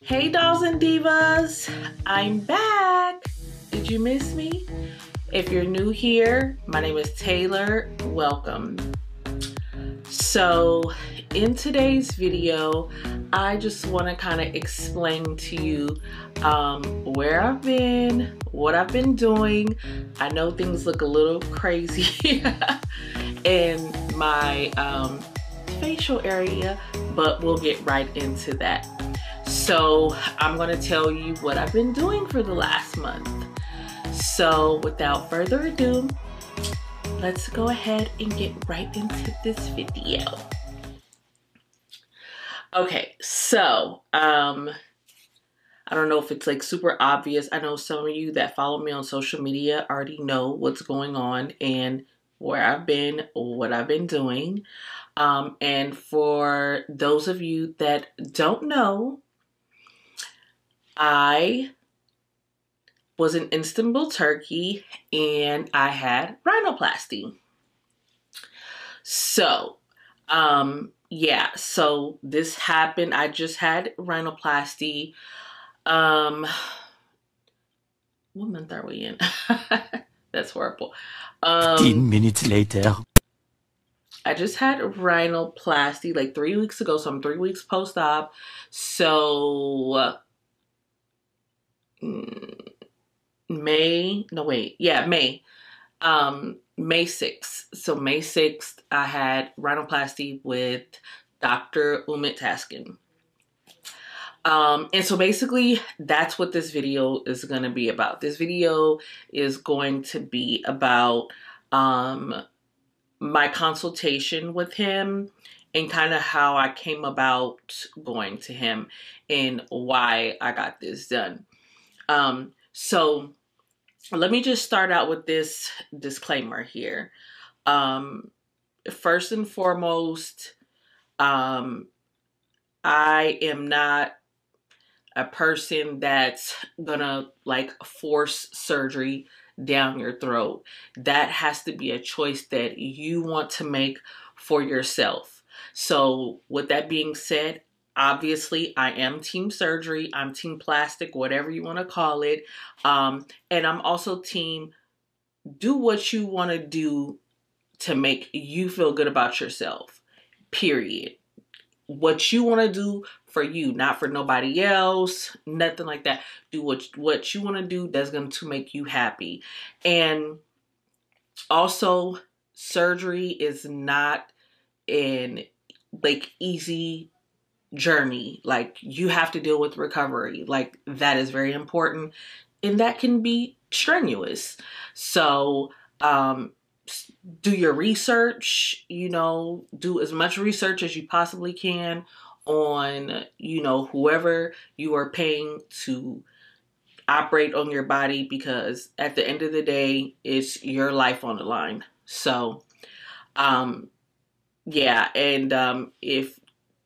Hey dolls and divas, I'm back. Did you miss me? If you're new here, my name is Taylor. Welcome. So in today's video, I just want to kind of explain to you where I've been, what I've been doing. I know things look a little crazy in my facial area, but we'll get right into that. So I'm going to tell you what I've been doing for the last month. So without further ado, let's go ahead and get right into this video. Okay, so I don't know if it's like super obvious. I know some of you that follow me on social media already know what's going on and where I've been, what I've been doing. And for those of you that don't know, I was in Istanbul, Turkey, and I had rhinoplasty. So, yeah, so this happened. I just had rhinoplasty. What month are we in? That's horrible. 10 minutes later. I just had rhinoplasty like 3 weeks ago, so I'm 3 weeks post-op. So May 6th. So May 6th, I had rhinoplasty with Dr. Umit Taskin. And so basically that's what this video is going to be about. This video is going to be about my consultation with him and kind of how I came about going to him and why I got this done. So let me just start out with this disclaimer here. First and foremost, I am not a person that's gonna like force surgery down your throat. That has to be a choice that you want to make for yourself. So with that being said, obviously I am team surgery, I'm team plastic, whatever you want to call it. And I'm also team do what you want to do to make you feel good about yourself, period. What you want to do for you, not for nobody else, nothing like that. Do what you want to do that's going to make you happy. And also, surgery is not an like easy journey. Like you have to deal with recovery. Like that is very important, and that can be strenuous. So do your research, you know, do as much research as you possibly can on, you know, whoever you are paying to operate on your body, because at the end of the day, it's your life on the line. So, yeah. And if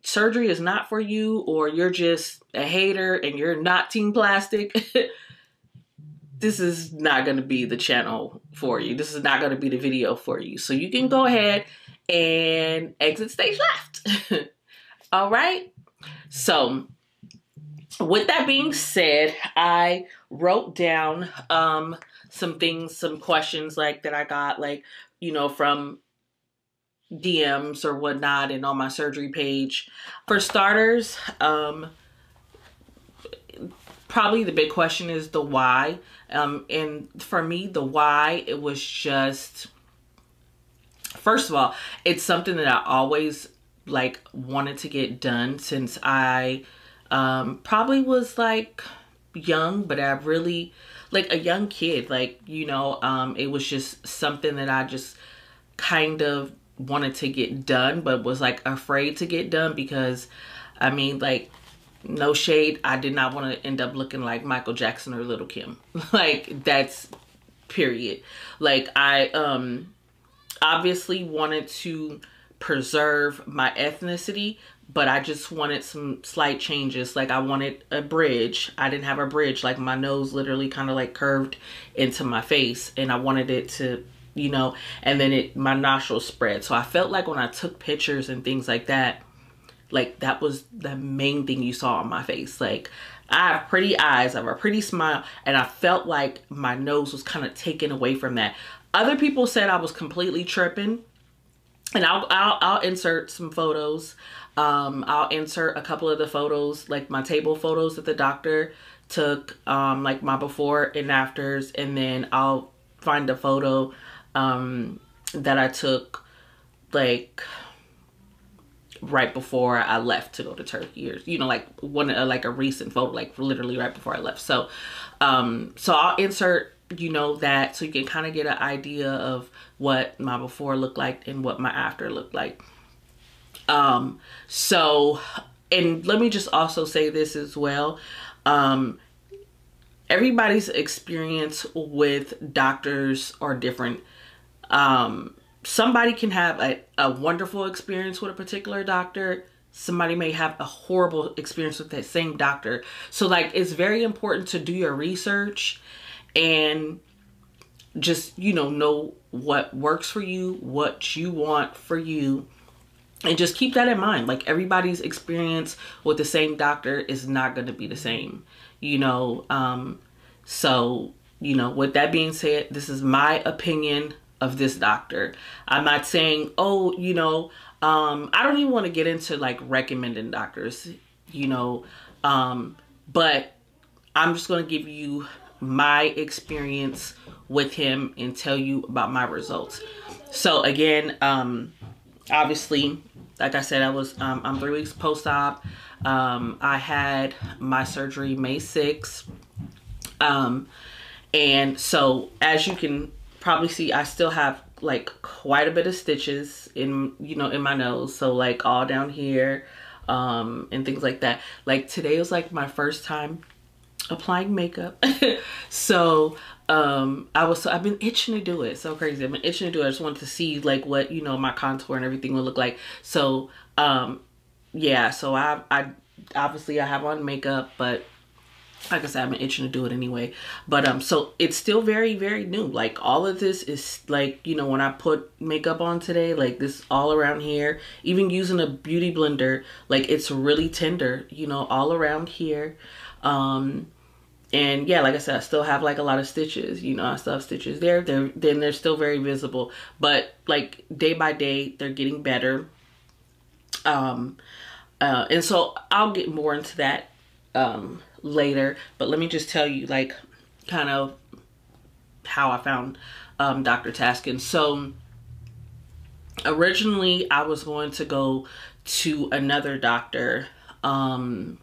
surgery is not for you, or you're just a hater and you're not team plastic, this is not going to be the channel for you. This is not going to be the video for you. So you can go ahead and exit stage left. All right. So with that being said, I wrote down some things, some questions like that I got, like, you know, from DMs or whatnot and on my surgery page. For starters, probably the big question is the why. And for me, the why, it was just, first of all, it's something that I always like wanted to get done since I probably was like young, but I really like a young kid, like, you know, it was just something that I just kind of wanted to get done, but was like afraid to get done because, I mean, like, no shade, I did not want to end up looking like Michael Jackson or Little Kim. Like, that's period. Like, I obviously wanted to preserve my ethnicity, but I just wanted some slight changes. Like, I wanted a bridge. I didn't have a bridge. Like, my nose literally kind of like curved into my face, and I wanted it to, you know, and then my nostrils spread. So I felt like when I took pictures and things like that, Like, that was the main thing you saw on my face. Like, I have pretty eyes, I have a pretty smile, and I felt like my nose was kind of taken away from that. Other people said I was completely tripping, and I'll insert some photos. I'll insert a couple of the photos, like my table photos that the doctor took, like my before and afters, and then I'll find a photo that I took like right before I left to go to Turkey, or you know, like one like a recent photo, like literally right before I left. So so I'll insert, you know, that, so you can kind of get an idea of what my before looked like and what my after looked like. So, and let me just also say this as well. Everybody's experience with doctors are different. Somebody can have a wonderful experience with a particular doctor. Somebody may have a horrible experience with that same doctor. So like, it's very important to do your research and just, you know what works for you, what you want for you. And just keep that in mind. Like, everybody's experience with the same doctor is not going to be the same, you know. So, you know, with that being said, this is my opinion of this doctor. I'm not saying, oh, you know, I don't even want to get into like recommending doctors, you know, but I'm just going to give you my experience with him and tell you about my results. So again, obviously, like I said, I'm 3 weeks post-op. I had my surgery May 6th. And so as you can probably see, I still have like quite a bit of stitches in, you know, in my nose. So like all down here, and things like that. Like today was like my first time applying makeup. So I've been itching to do it. So crazy. I've been itching to do it. I just wanted to see like what, you know, my contour and everything would look like. So yeah, so I obviously I have on makeup, but like I said, I've been itching to do it anyway. But so it's still very, very new. Like all of this is like, you know, when I put makeup on today, like this all around here, even using a beauty blender, like it's really tender, you know, all around here. And yeah, like I said, I still have like a lot of stitches, you know, I still have stitches there. They're still very visible, but like day by day, they're getting better. And so I'll get more into that, later, but let me just tell you like kind of how I found, Dr. Taskin. So originally I was going to go to another doctor, and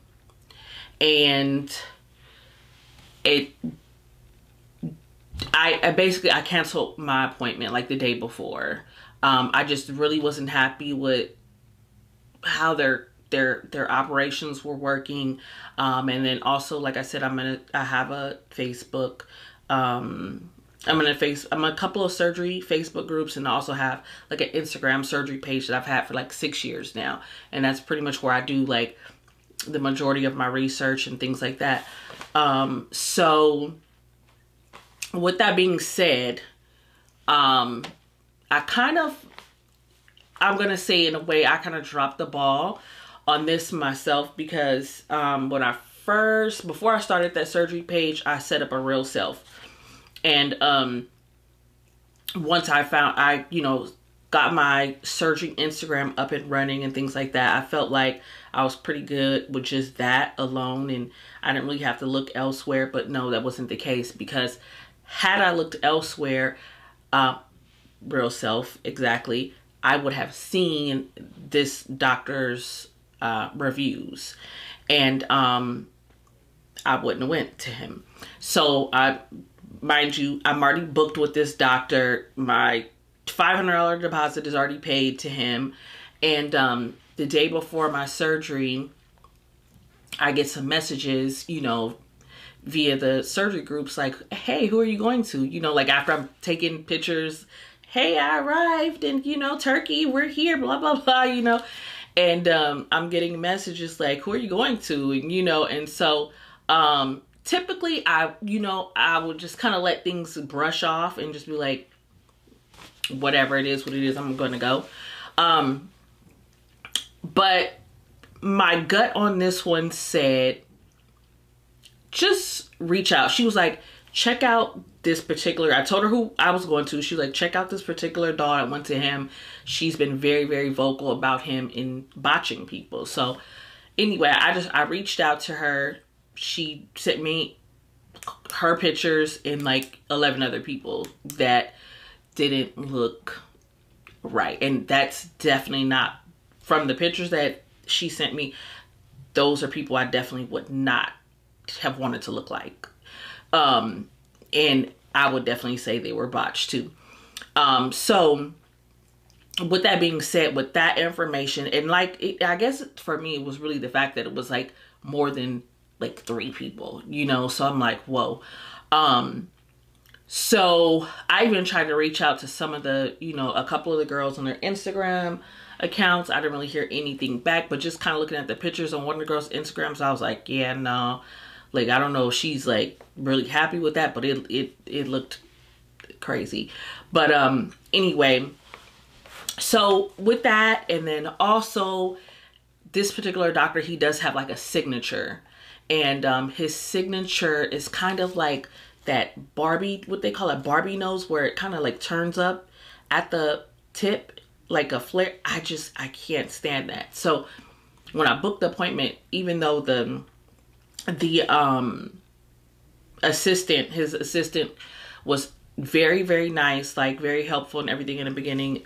I basically canceled my appointment like the day before. I just really wasn't happy with how their operations were working. And then also, like I said, I have a Facebook, I'm a couple of surgery Facebook groups, and I also have like an Instagram surgery page that I've had for like 6 years now. And that's pretty much where I do like the majority of my research and things like that. So with that being said, I'm gonna say in a way I kind of dropped the ball on this myself, because before I started that surgery page, I set up a real self. And once I you know, got my surgery Instagram up and running and things like that, I felt like I was pretty good with just that alone, and I didn't really have to look elsewhere. But no, that wasn't the case, because had I looked elsewhere, real self exactly, I would have seen this doctor's reviews, and I wouldn't have went to him. So mind you, I'm already booked with this doctor. My $500 deposit is already paid to him, and the day before my surgery, I get some messages, you know, via the surgery groups, like, hey, who are you going to? You know, like after I'm taking pictures, hey, I arrived in, you know, Turkey, we're here, blah, blah, blah, you know. And I'm getting messages like, who are you going to? And, you know, and so typically I would just kind of let things brush off and just be like, whatever it is, what it is, I'm going to go. But my gut on this one said, just reach out. She was like, check out this particular, I told her who I was going to. She was like, check out this particular doll. I went to him. She's been very, very vocal about him in botching people. So anyway, I reached out to her. She sent me her pictures and like 11 other people that didn't look right. And that's definitely not, from the pictures that she sent me, those are people I definitely would not have wanted to look like. And I would definitely say they were botched too. So with that being said, with that information, and like, I guess for me, it was really the fact that it was like more than like 3 people, you know? So I'm like, whoa. So I even tried to reach out to some of the, you know, a couple of the girls on their Instagram accounts. I didn't really hear anything back, but just kind of looking at the pictures on one of the girls' Instagrams, I was like, yeah, no. Like, I don't know if she's like really happy with that, but it looked crazy. But anyway, so with that, and then also this particular doctor, he does have like a signature, and his signature is kind of like that Barbie, what they call it, Barbie nose, where it kind of like turns up at the tip like a flare. I can't stand that. So when I booked the appointment, even though the assistant, his assistant was very, very nice, like very helpful and everything in the beginning,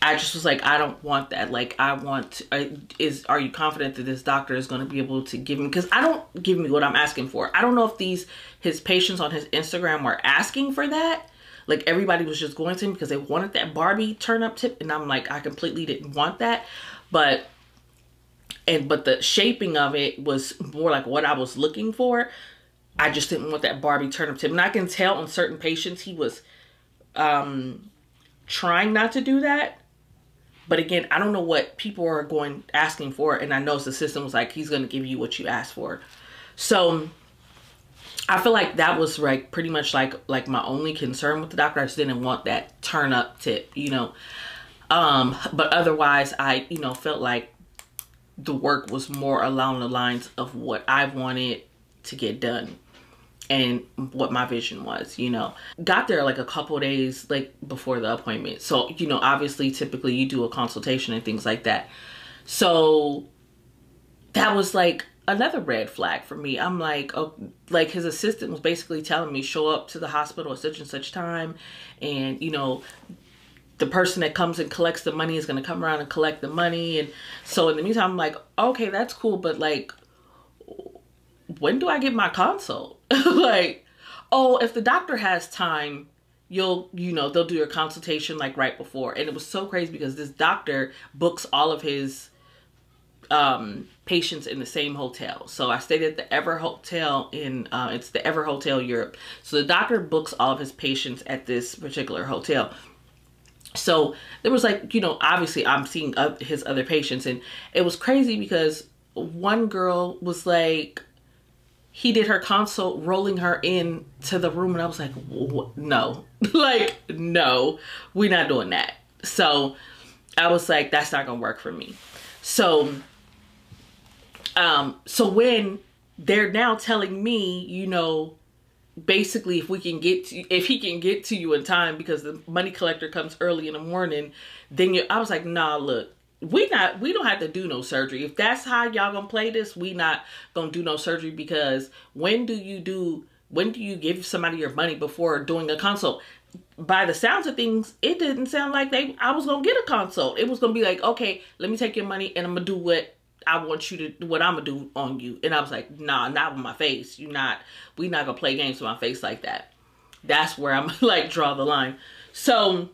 I just was like, I don't want that. Like, I want to, are you confident that this doctor is going to be able to give me, because I don't give me what I'm asking for. I don't know if his patients on his Instagram were asking for that. Like, everybody was just going to him because they wanted that Barbie turn up tip. And I'm like, I completely didn't want that. But the shaping of it was more like what I was looking for. I just didn't want that Barbie turn up tip. And I can tell on certain patients, he was trying not to do that. But again, I don't know what people are asking for. And I know the system was like, he's going to give you what you asked for. So I feel like that was like pretty much like my only concern with the doctor. I just didn't want that turn up tip, you know. But otherwise, I, you know, felt like the work was more along the lines of what I wanted to get done and what my vision was, you know. Got there like a couple days like before the appointment. So, you know, obviously typically you do a consultation and things like that. So that was like another red flag for me. I'm like, oh, like his assistant was basically telling me, show up to the hospital at such and such time. And, you know, the person that comes and collects the money is going to come around and collect the money. And so in the meantime, I'm like, okay, that's cool. But like, when do I get my consult? Like, oh, if the doctor has time, you know, they'll do your consultation like right before. And it was so crazy because this doctor books all of his patients in the same hotel. So I stayed at the Ever Hotel in, it's the Ever Hotel Europe. So the doctor books all of his patients at this particular hotel. So there was like, you know, obviously I'm seeing his other patients, and it was crazy because one girl was like, he did her consult rolling her in to the room, and I was like, no, like, no, we're not doing that. So I was like, that's not gonna work for me. So so when they're now telling me, you know, basically if he can get to you in time because the money collector comes early in the morning, then I was like, nah, look, we don't have to do no surgery. If that's how y'all gonna play this, we not gonna do no surgery, because when do you give somebody your money before doing a consult? By the sounds of things, it didn't sound like I was gonna get a consult. It was gonna be like, okay, let me take your money and I'm gonna do what I want you to, what I'm gonna do on you. And I was like, nah, not with my face. We not gonna play games with my face like that. That's where I'm like, draw the line. So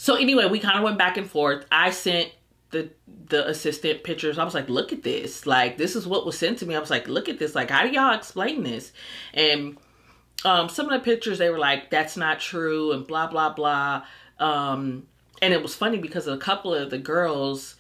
anyway, we kind of went back and forth. I sent the assistant pictures. I was like, look at this. Like, this is what was sent to me. I was like, look at this. Like, how do y'all explain this? And some of the pictures, they were like, that's not true and blah, blah, blah. And it was funny because a couple of the girls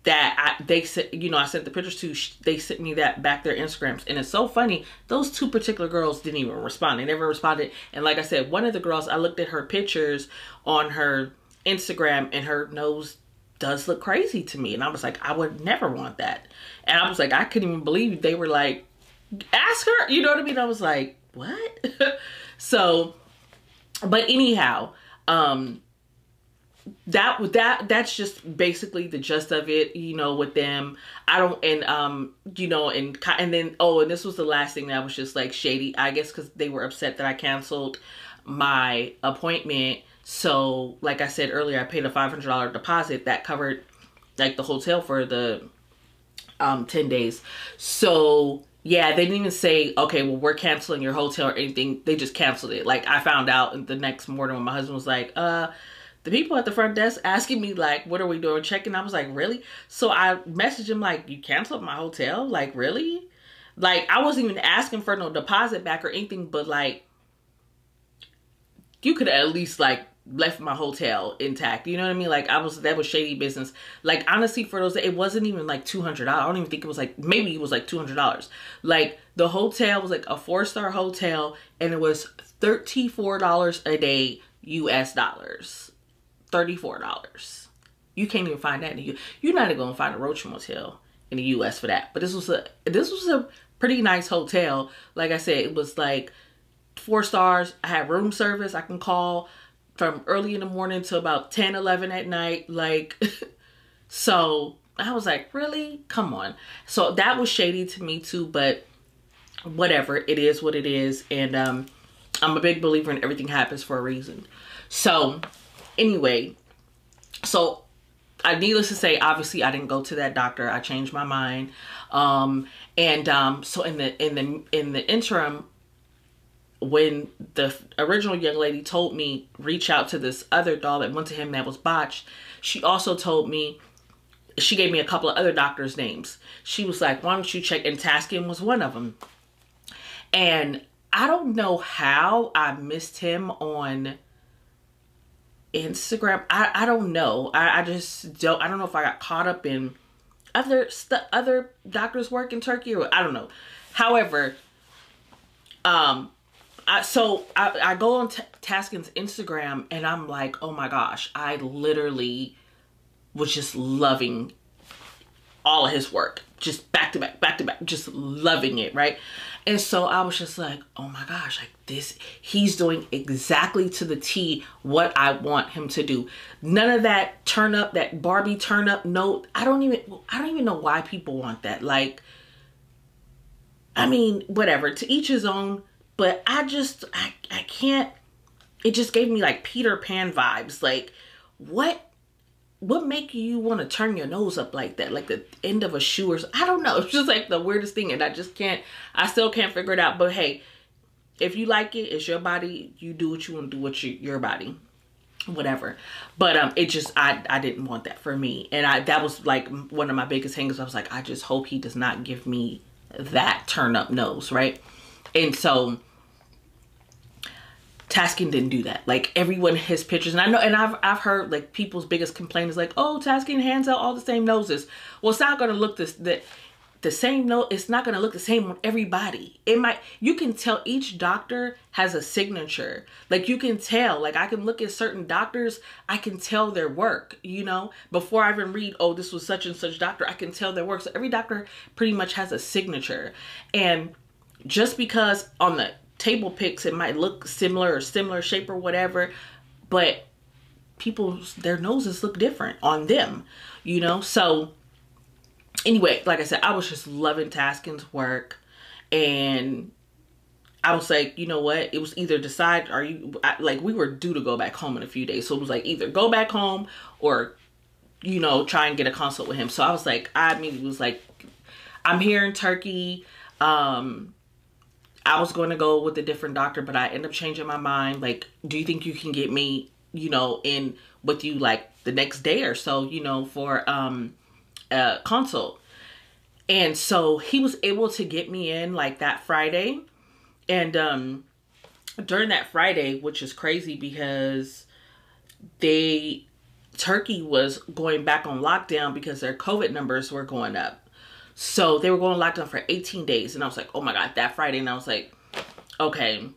that they said, you know, I sent the pictures to, they sent me that back their Instagrams. And it's so funny. Those 2 particular girls didn't even respond. They never responded. And like I said, one of the girls, I looked at her pictures on her Instagram and her nose does look crazy to me. And I was like, I would never want that. And I was like, I couldn't even believe they were like, ask her, you know what I mean? I was like, what? So, but anyhow, that's just basically the gist of it, you know, with them. I don't, and, you know, and then, oh, and this was the last thing that was just like shady, I guess, because they were upset that I canceled my appointment. So like I said earlier, I paid a $500 deposit that covered like the hotel for the 10 days. So yeah, they didn't even say, okay, well, we're canceling your hotel or anything. They just canceled it. Like I found out the next morning when my husband was like, the people at the front desk asking me like, what are we doing? Checking. I was like, really? So I messaged him like, you canceled my hotel? Like, really? Like, I wasn't even asking for no deposit back or anything, but like, you could at least like left my hotel intact. You know what I mean? Like that was shady business. Like honestly, for those, it wasn't even like $200. I don't even think it was like, maybe it was like $200. Like the hotel was like a 4-star hotel and it was $34 a day US dollars. $34. You can't even find that in the You're not even gonna find a Roach Motel in the US for that. But this was a pretty nice hotel. Like I said, it was like 4 stars. I had room service. I can call from early in the morning to about 10, 11 at night. Like, so I was like, really? Come on. So that was shady to me too, but whatever. It is what it is. And I'm a big believer in everything happens for a reason. So anyway, so needless to say, obviously I didn't go to that doctor. I changed my mind. So in the interim, when the original young lady told me reach out to this other doll that went to him that was botched, she also told me, she gave me a couple of other doctors' names. She was like, why don't you check? And Taskin was one of them. And I don't know how I missed him on Instagram. I don't know. I don't know if I got caught up in other doctors' work in Turkey, or I don't know. However, I go on Taskin's Instagram and I'm like, oh my gosh, I literally was just loving all of his work, just back to back, just loving it, right? And so I was just like, oh my gosh, like he's doing exactly to the T what I want him to do. None of that turn up, that Barbie turn up note. I don't even know why people want that. Like, I mean, whatever, to each his own. But I can't, it just gave me like Peter Pan vibes. Like, what make you want to turn your nose up like that? Like the end of a shoe or something. I don't know. It's just like the weirdest thing. And I still can't figure it out. But hey, if you like it, it's your body. You do what you want to do with your body. Whatever. But I didn't want that for me. And that was like one of my biggest hangers. I was like, I just hope he does not give me that turn up nose, right? And so Taskin didn't do that. Like everyone, his pictures, and I know, and I've heard like people's biggest complaint is like, oh, Taskin hands out all the same noses. Well, it's not gonna look the same nose. It's not gonna look the same on everybody. You can tell each doctor has a signature. Like you can tell. Like I can look at certain doctors, I can tell their work. You know, before I even read, oh, this was such and such doctor, I can tell their work. So every doctor pretty much has a signature, and just because on the table pics it might look similar or similar shape or whatever, but their noses look different on them, you know? So anyway, like I said, I was just loving Taskin's work, and I was like, you know what? It was either decide, like we were due to go back home in a few days. So it was like either go back home or, you know, try and get a consult with him. So I was like, I'm here in Turkey. I was going to go with a different doctor, but I ended up changing my mind. Like, do you think you can get me, you know, in with you like the next day or so, you know, for a consult? And so he was able to get me in like that Friday. And during that Friday, which is crazy because Turkey was going back on lockdown because their COVID numbers were going up. So they were going to lockdown for 18 days. And I was like, oh my God, that Friday. And I was like, okay,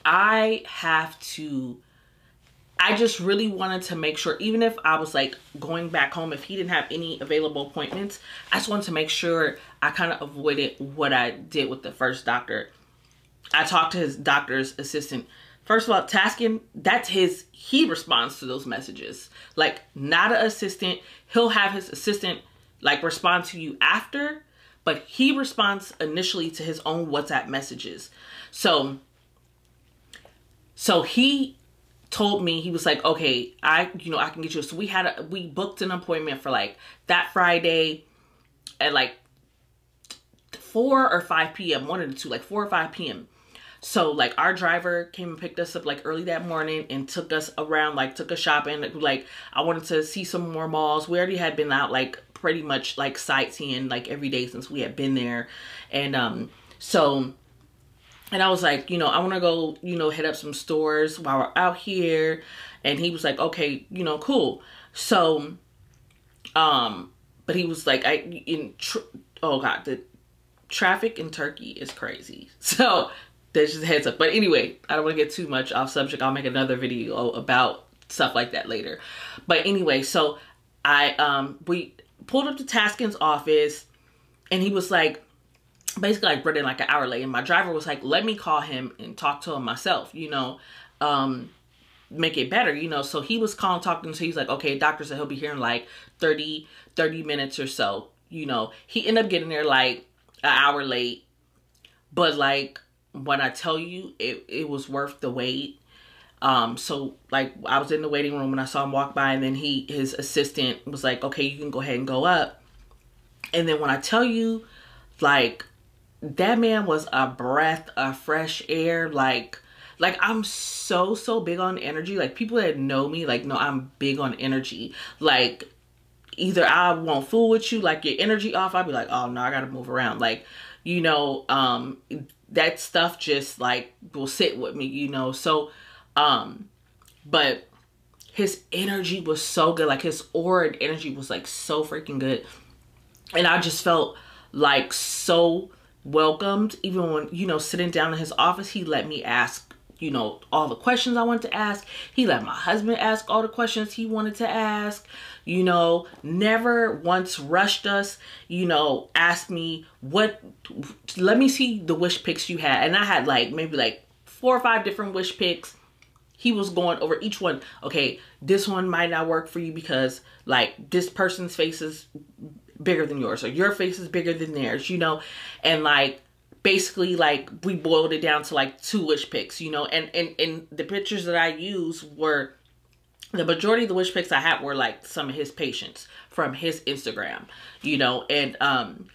I have to I just really wanted to make sure, even if I was like going back home, if he didn't have any available appointments, I just wanted to make sure I kind of avoided what I did with the first doctor. I talked to his doctor's assistant. First of all, Taskin, that's he responds to those messages. Like, not an assistant. He'll have his assistant like respond to you after, but he responds initially to his own WhatsApp messages. So he told me, he was like, okay, I can get you. So we booked an appointment for like that Friday at like 4 or 5 p.m. One of the two, like 4 or 5 p.m. So like our driver came and picked us up like early that morning and took us around, like took us shopping. Like I wanted to see some more malls. We already had been out like pretty much like sightseeing like every day since we had been there. And and I was like, I want to go, hit up some stores while we're out here. And he was like, okay, cool. So, but he was like, oh God, the traffic in Turkey is crazy. So there's just a heads up. But anyway, I don't want to get too much off subject. I'll make another video about stuff like that later. But anyway, so we pulled up to Taskin's office, and he was like, basically like running like an hour late. And my driver was like, let me call him and talk to him myself, make it better, So he was calling, talking. So he's like, okay, doctor said he'll be here in like 30 minutes or so. He ended up getting there like an hour late. But like, when I tell you, it was worth the wait. So like I was in the waiting room when I saw him walk by, and then his assistant was like, okay, you can go ahead and go up. And then when I tell you, like, that man was a breath of fresh air. Like I'm so big on energy. Like, people that know me, like, know I'm big on energy. Like, either I won't fool with you, like, your energy off, I'll be like, oh no, I gotta move around. Like, that stuff just like will sit with me, So, but his energy was so good. Like, his aura and energy was like so freaking good. And I just felt like so welcomed. Even when, sitting down in his office, he let me ask, all the questions I wanted to ask. He let my husband ask all the questions he wanted to ask. Never once rushed us, asked me let me see the wish pics you had. And I had like maybe like 4 or 5 different wish pics. He was going over each one. Okay, this one might not work for you because like this person's face is bigger than yours, or your face is bigger than theirs, and like basically like we boiled it down to like 2 wish pics, and the pictures that I used were, the majority of the wish pics I had were like some of his patients from his Instagram, and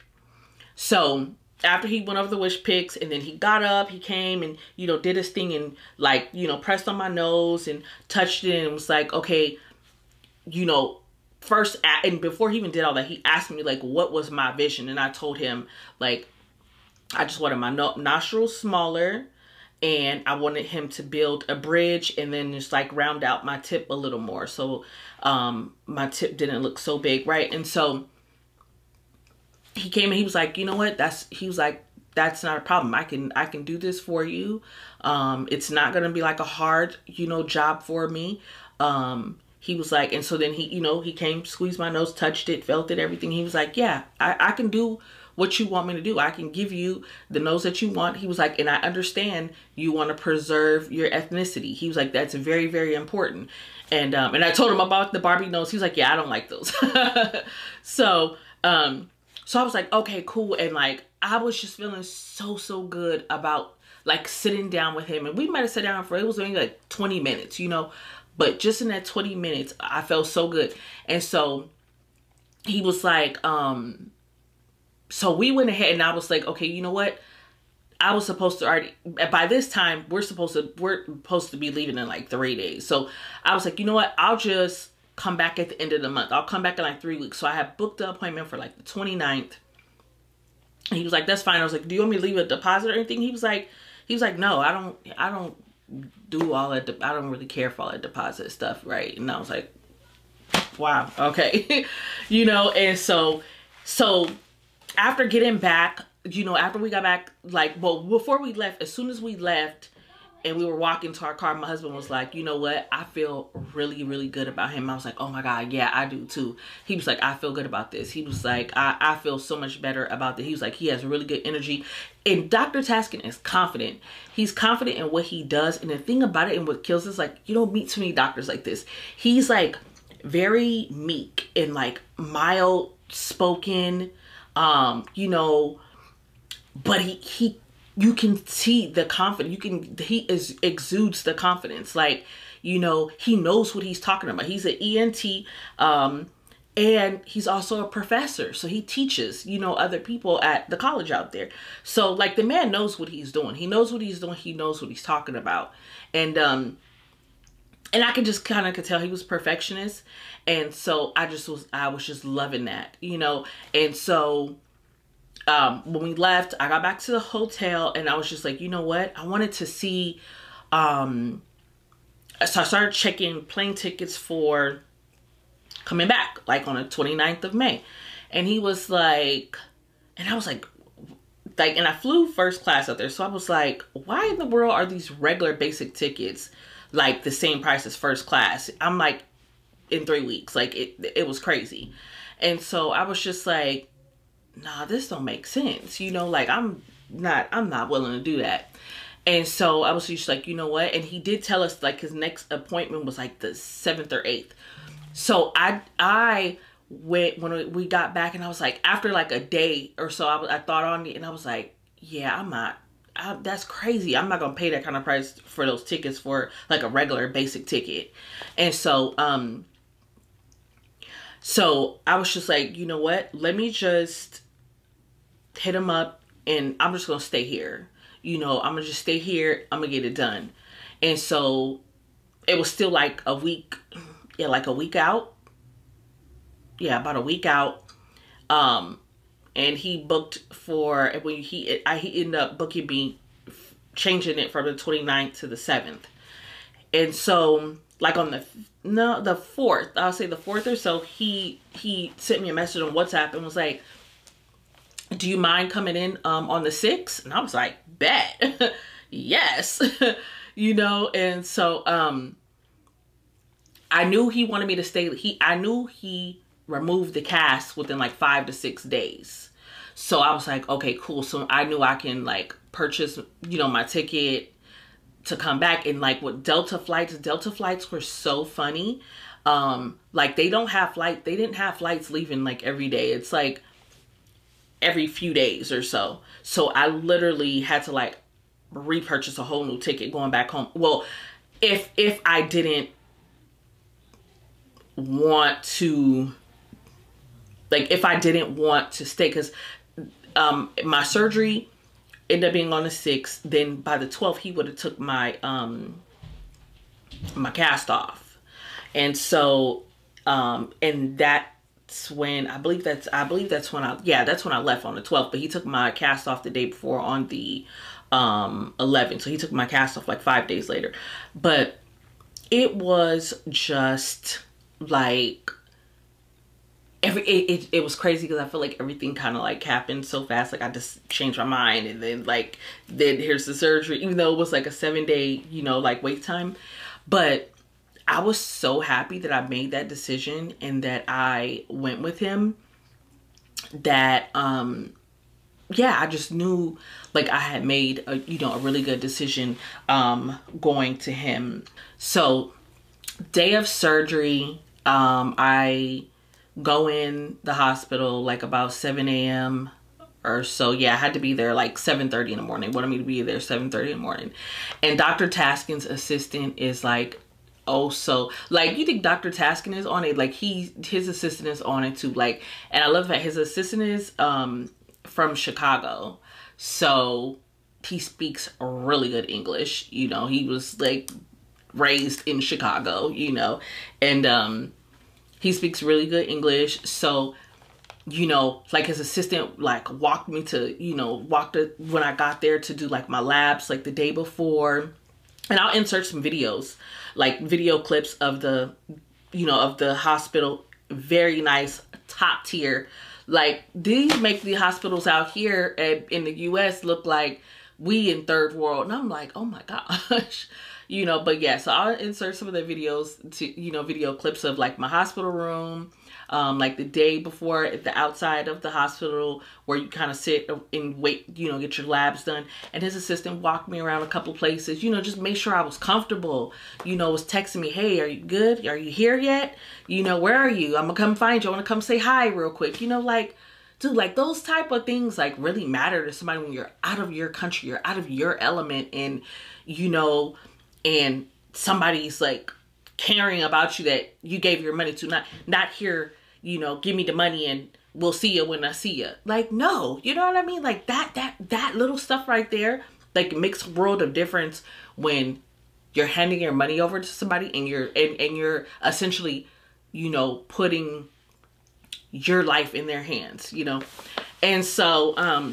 so after he went over the wish pics, and then he got up, he came and, did his thing and like, pressed on my nose and touched it and was like, okay, first, and before he even did all that, he asked me like, what was my vision? And I told him like, I just wanted my nostrils smaller, and I wanted him to build a bridge and then just like round out my tip a little more. So, my tip didn't look so big. Right. And so he came and he was like, you know what, that's not a problem. I can do this for you. It's not going to be like a hard, job for me. He was like, and so then he came, squeezed my nose, touched it, felt it, everything. He was like, yeah, I can do what you want me to do. I can give you the nose that you want. He was like, and I understand you want to preserve your ethnicity. He was like, that's very, very important. And I told him about the Barbie nose. He was like, yeah, I don't like those. So I was like, okay, cool. And like, I was just feeling so good about like sitting down with him. And we might have sat down it was only like 20 minutes, but just in that 20 minutes, I felt so good. And so he was like, so we went ahead and I was like, okay, you know what? I was supposed to already, by this time, we're supposed to be leaving in like 3 days. So I was like, you know what? I'll just come back at the end of the month. I'll come back in like 3 weeks. So I had booked the appointment for like the 29th. And he was like, that's fine. I was like, do you want me to leave a deposit or anything? He was like, no, I don't do all that. I don't really care for all that deposit stuff. Right. And I was like, wow. Okay. And so after getting back, after we got back, like, well, before we left, as soon as we left, and we were walking to our car. My husband was like, you know what? I feel really, really good about him. I was like, oh my God, yeah, I do too. He was like, I feel good about this. He was like, I feel so much better about this. He was like, he has really good energy. And Dr. Taskin is confident. He's confident in what he does. And the thing about it and what kills us, like, you don't meet too many doctors like this. He's like very meek and like mild spoken, you know, but you can see the confidence. He exudes the confidence. Like, you know, he knows what he's talking about. He's an ENT, and he's also a professor. So he teaches, you know, other people at the college out there. So like the man knows what he's doing. He knows what he's doing. He knows what he's talking about. And I could just kind of could tell he was perfectionist. And so I was just loving that, you know. And so when we left, I got back to the hotel and I was just like, you know what? I wanted to see, so I started checking plane tickets for coming back, like on the 29th of May. And he was like, and I was like, and I flew first class out there. So I was like, why in the world are these regular basic tickets like the same price as first class? I'm like, in 3 weeks, like it was crazy. And so I was just like, nah, this don't make sense. You know, like I'm not willing to do that. And so I was just like, you know what? And he did tell us like his next appointment was like the 7th or 8th. So I went when we got back, and I was like, after like a day or so, I thought on it, and I was like, yeah, that's crazy. I'm not going to pay that kind of price for those tickets for like a regular basic ticket. And so, so I was just like, you know what? Let me just hit him up, and I'm just going to stay here. You know, I'm going to just stay here. I'm going to get it done. And so it was still like a week, like a week out. Yeah, about a week out. And he booked for, when he ended up booking me, changing it from the 29th to the 7th. And so like on the 4th, I'll say the 4th or so, he sent me a message on WhatsApp and was like, do you mind coming in on the 6th? And I was like, bet. Yes. You know, and so I knew he wanted me to stay. I knew he removed the cast within like 5 to 6 days. So I was like, okay, cool. So I knew I can like purchase, you know, my ticket to come back. And like with Delta flights were so funny. Like they didn't have flights leaving like every day. It's like every few days or so. So I literally had to like repurchase a whole new ticket going back home. Well, if I didn't want to, like if I didn't want to stay, because my surgery ended up being on the 6th. Then by the 12th, he would have took my my cast off. And so and that's when that's when I left on the 12th. But he took my cast off the day before on the 11th. So he took my cast off like 5 days later. But it was just like it was crazy, because I feel like everything kind of like happened so fast. Like I just changed my mind, and then here's the surgery, even though it was like a 7-day, you know, like wait time. But I was so happy that I made that decision and that I went with him, that yeah, I just knew like I had made a, you know, a really good decision going to him. So day of surgery, I go in the hospital like about 7 a.m. or so. Yeah, I had to be there like 7:30 in the morning. Wanted me to be there 7:30 in the morning. And Dr. Taskin's assistant is like, oh, so like you think Dr. Taskin is on it, like his assistant is on it too. Like, and I love that his assistant is from Chicago. So he speaks really good English. You know, he was like raised in Chicago, you know, and he speaks really good English. So, you know, like his assistant like walked me to, you know, when I got there to do like my labs like the day before. And I'll insert some videos, like video clips of the, you know, of the hospital. Very nice, top tier. Like these make the hospitals out here in the US look like we in third world. And I'm like, oh my gosh, you know, but yeah, so I'll insert some of the videos to, you know, video clips of like my hospital room, like the day before at the outside of the hospital where you kind of sit and wait, you know, get your labs done. And his assistant walked me around a couple places, you know, just make sure I was comfortable, you know, was texting me, hey, are you good? Are you here yet? You know, where are you? I'm gonna come find you. I want to come say hi real quick. You know, like, dude, like those type of things like really matter to somebody when you're out of your country, you're out of your element, and, you know, and somebody's like caring about you that you gave your money to, not here, you know, give me the money and we'll see you when I see you. Like, no, you know what I mean? Like that little stuff right there, like it makes a world of difference when you're handing your money over to somebody and you're essentially, you know, putting your life in their hands, you know. And so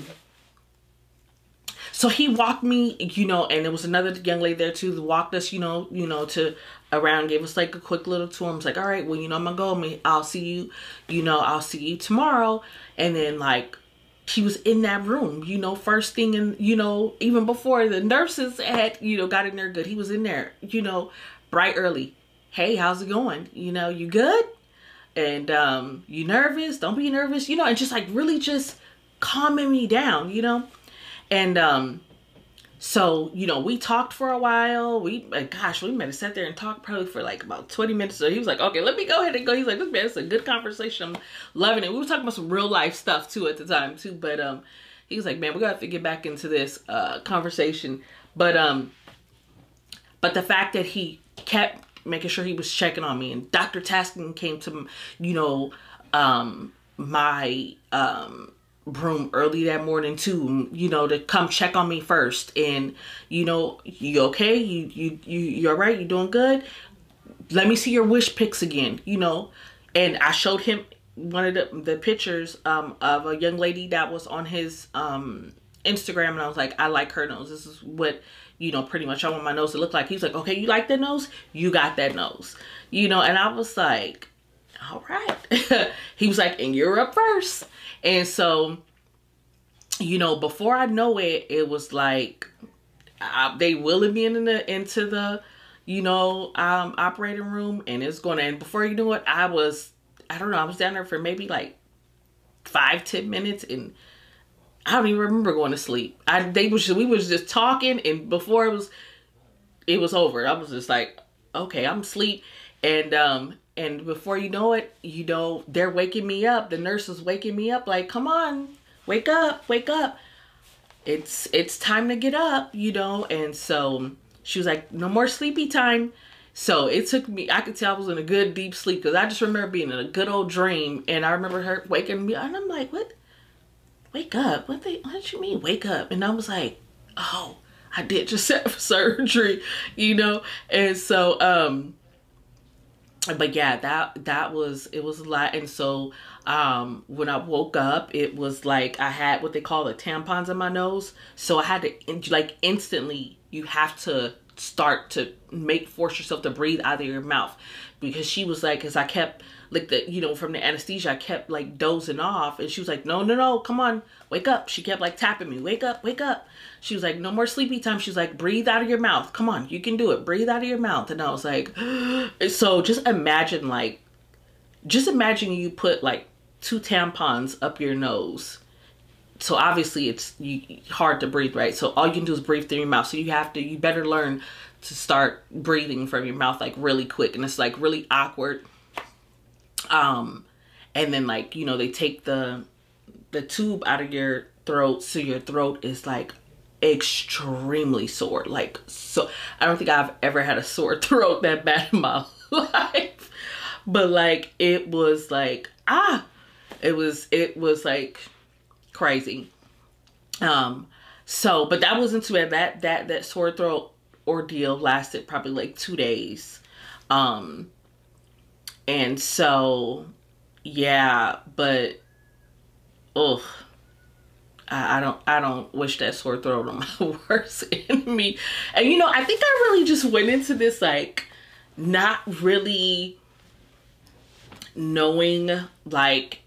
so he walked me, you know, and there was another young lady there too that walked us, you know, to around, gave us like a quick little tour. I was like, all right, well, you know, I'm gonna go, I'll see you, you know, I'll see you tomorrow. And then like he was in that room, you know, first thing, and, you know, even before the nurses had, you know, got in there good, he was in there, you know, bright early. Hey, how's it going? You know, you good? And you nervous? Don't be nervous, you know, and just like really just calming me down, you know. And so, you know, we talked for a while. Gosh, we might have sat there and talked probably for like about 20 minutes. So he was like, okay, let me go ahead and go. He's like, look, man, it's a good conversation. I'm loving it. We were talking about some real life stuff too at the time too. But he was like, man, we're gonna have to get back into this conversation. But the fact that he kept making sure he was checking on me, and Dr. Taskin came to, you know, my room early that morning too, you know, to come check on me first. And, you know, you okay? You all right? You doing good? Let me see your wish pics again, you know. And I showed him one of the pictures of a young lady that was on his Instagram, and I was like, I like her nose. This is what, you know, pretty much I want my nose to look like. He's like, okay, you like that nose? You got that nose, you know. And I was like, all right. He was like, and you're up first. And so, you know, before I know it, it was like they wheeling me into the, you know, operating room, and it's going to, and before you knew it, I don't know, I was down there for maybe like 5-10 minutes, and I don't even remember going to sleep. We was just talking, and before it was over, I was just like, okay, I'm asleep. And before you know it, you know, they're waking me up. The nurse is waking me up like, come on, wake up, wake up. It's time to get up, you know. And so she was like, no more sleepy time. So it took me, I could tell I was in a good deep sleep, because I just remember being in a good old dream. And I remember her waking me up, and I'm like, what? Wake up? What did you mean wake up? And I was like, oh, I did just have surgery, you know. And so but yeah, it was a lot. And so when I woke up, it was like I had what they call the tampons in my nose. So I had to, like, instantly, you have to start to force yourself to breathe out of your mouth, because she was like, because I kept like you know, from the anesthesia, I kept like dozing off, and she was like, no, come on, wake up. She kept like tapping me, wake up, wake up. She was like, no more sleepy time. She's like, breathe out of your mouth, come on, you can do it, breathe out of your mouth. And I was like, so just imagine you put like 2 tampons up your nose. So obviously it's hard to breathe, right? So all you can do is breathe through your mouth. So you better learn to start breathing from your mouth like really quick, and it's like really awkward. And then, like, you know, they take the tube out of your throat, so your throat is like extremely sore. Like, so I don't think I've ever had a sore throat that bad in my life. But like, it was like, it was like crazy. So, but that wasn't too bad. That sore throat ordeal lasted probably like 2 days. And so, yeah, but, ugh, I don't wish that sore throat on my worst enemy. And, you know, I think I really just went into this, like, not really knowing, like,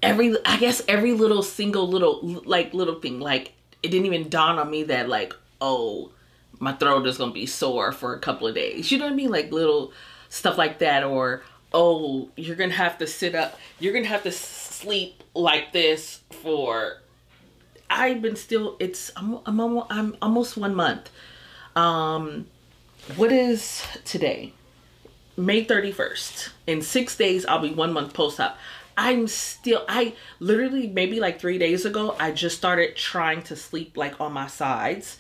I guess every little single little thing, like it didn't even dawn on me that like, oh, my throat is gonna be sore for a couple of days. You know what I mean? Like little stuff like that. Or, oh, you're gonna have to sit up, you're gonna have to sleep like this for, I've been still, I'm almost 1 month. What is today? May 31st. In 6 days, I'll be 1 month post-op. I literally, maybe like 3 days ago, I just started trying to sleep like on my sides.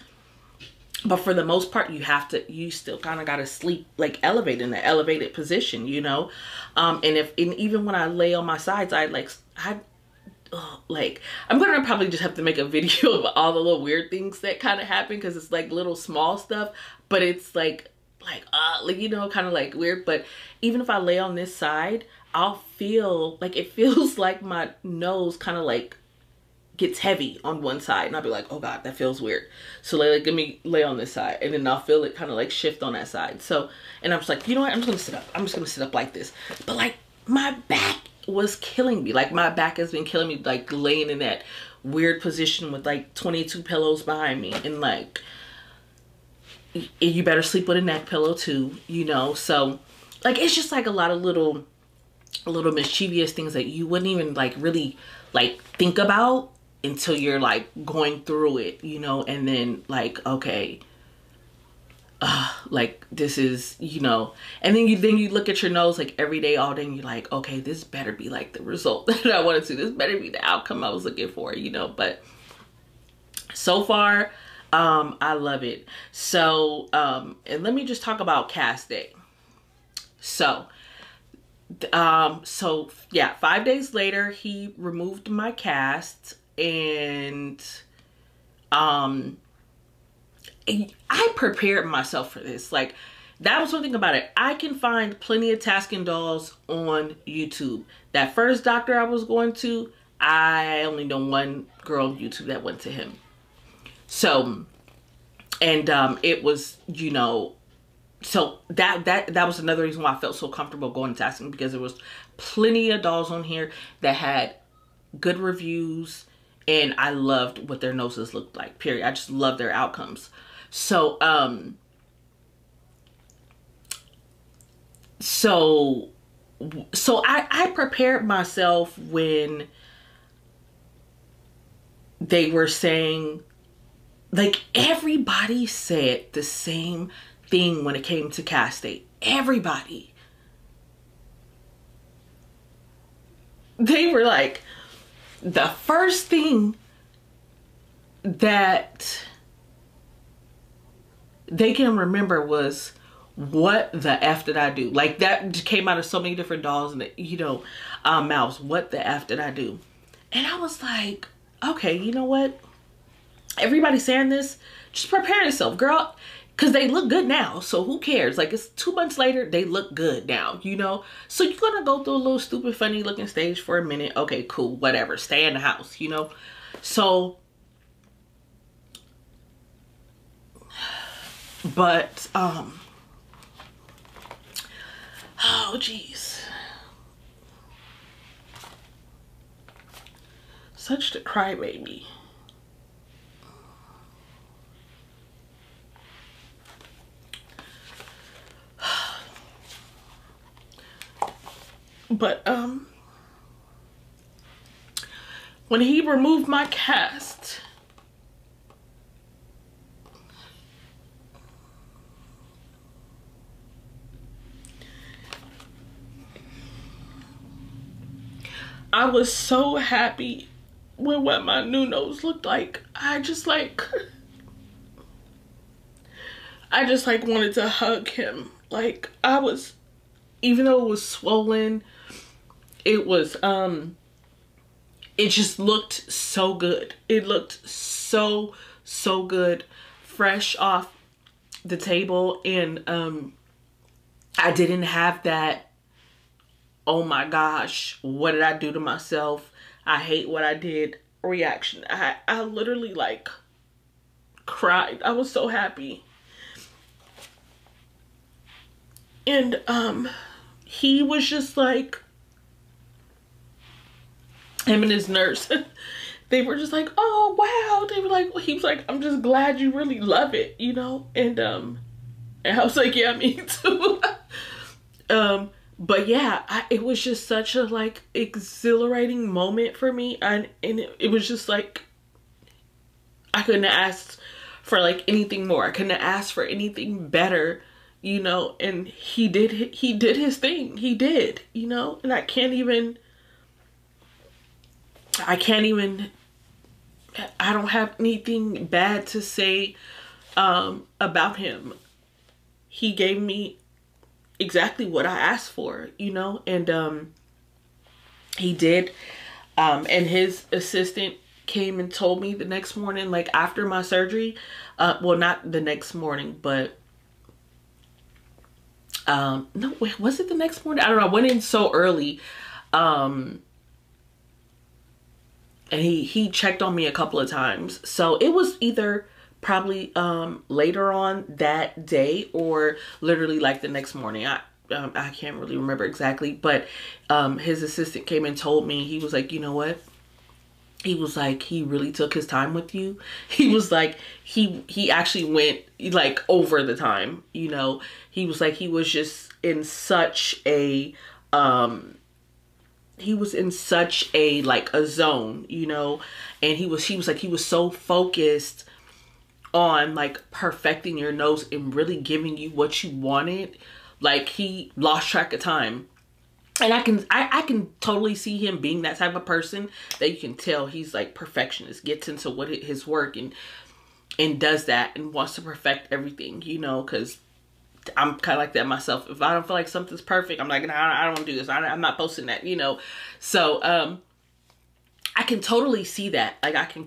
But for the most part, you still kind of got to sleep like elevated, in an elevated position, you know? And even when I lay on my sides, I'm gonna probably just have to make a video of all the little weird things that kind of happen, because it's like little small stuff, but it's like you know, kind of like weird. But even if I lay on this side, I'll feel like, it feels like my nose kind of like gets heavy on one side, and I'll be like, oh god, that feels weird. So like, let me lay on this side, and then I'll feel it kind of like shift on that side. So, and I'm just like, you know what, I'm just gonna sit up. I'm just gonna sit up like this. But like, my back was killing me. Like, my back has been killing me, like laying in that weird position with like 22 pillows behind me, and like, you better sleep with a neck pillow too, you know? So like, it's just like a lot of little mischievous things that you wouldn't even like really like think about until you're like going through it, you know? And then like, okay, like this is, you know, and then you look at your nose like every day, all day, and you're like, okay, this better be like the result that I wanted to. This better be the outcome I was looking for, you know? But so far, I love it. So, and let me just talk about cast day. So yeah, 5 days later, he removed my cast, and I prepared myself for this. Like, that was one thing about it. I can find plenty of Taskin dolls on YouTube. That first doctor I was going to, I only know one girl on YouTube that went to him. So, and it was, you know, so that was another reason why I felt so comfortable going to Taskin, because there was plenty of dolls on here that had good reviews, and I loved what their noses looked like, period. I just loved their outcomes. So I prepared myself when they were saying, like, everybody said the same thing when it came to cast date. Everybody. They were like, the first thing that they can remember was, what the F did I do? Like, that came out of so many different dolls and, you know, mouths. What the F did I do? And I was like, okay, you know what? Everybody's saying this. Just prepare yourself, girl. Because they look good now. So who cares? Like, it's 2 months later. They look good now, you know? So you're going to go through a little stupid, funny looking stage for a minute. Okay, cool. Whatever. Stay in the house, you know? So, but, oh, jeez. Such the crybaby. But, when he removed my cast, I was so happy with what my new nose looked like. I just like wanted to hug him. Like, I was, even though it was swollen, it was, it just looked so good. It looked so, so good, fresh off the table. And, I didn't have that, oh my gosh, what did I do to myself? I hate what I did reaction. I literally like cried. I was so happy. And he was just like, him and his nurse, they were just like, oh wow. They were like, he was like, I'm just glad you really love it, you know? And I was like, yeah, me too. But yeah, it was just such a like exhilarating moment for me. And it was just like, I couldn't have asked for like anything more. I couldn't have asked for anything better, you know? And he did his thing. He did, you know? And I can't even, I don't have anything bad to say about him. He gave me exactly what I asked for, you know, and he did. And his assistant came and told me the next morning, like after my surgery, well, not the next morning, but no, wait, was it the next morning? I don't know. I went in so early. And he checked on me a couple of times. So it was either probably later on that day or literally like the next morning. I can't really remember exactly, but his assistant came and told me, he was like, you know what? He was like, he really took his time with you. He was like, he actually went like over the time, you know. He was like, he was just in such a he was in such a like a zone, you know, and he was like, he was so focused on like perfecting your nose and really giving you what you wanted. Like he lost track of time. And I can totally see him being that type of person that you can tell he's like perfectionist, gets into what his work and does that and wants to perfect everything, you know, because I'm kind of like that myself. If I don't feel like something's perfect, I'm like, nah, I don't want to do this. I'm not posting that, you know. So I can totally see that. Like I can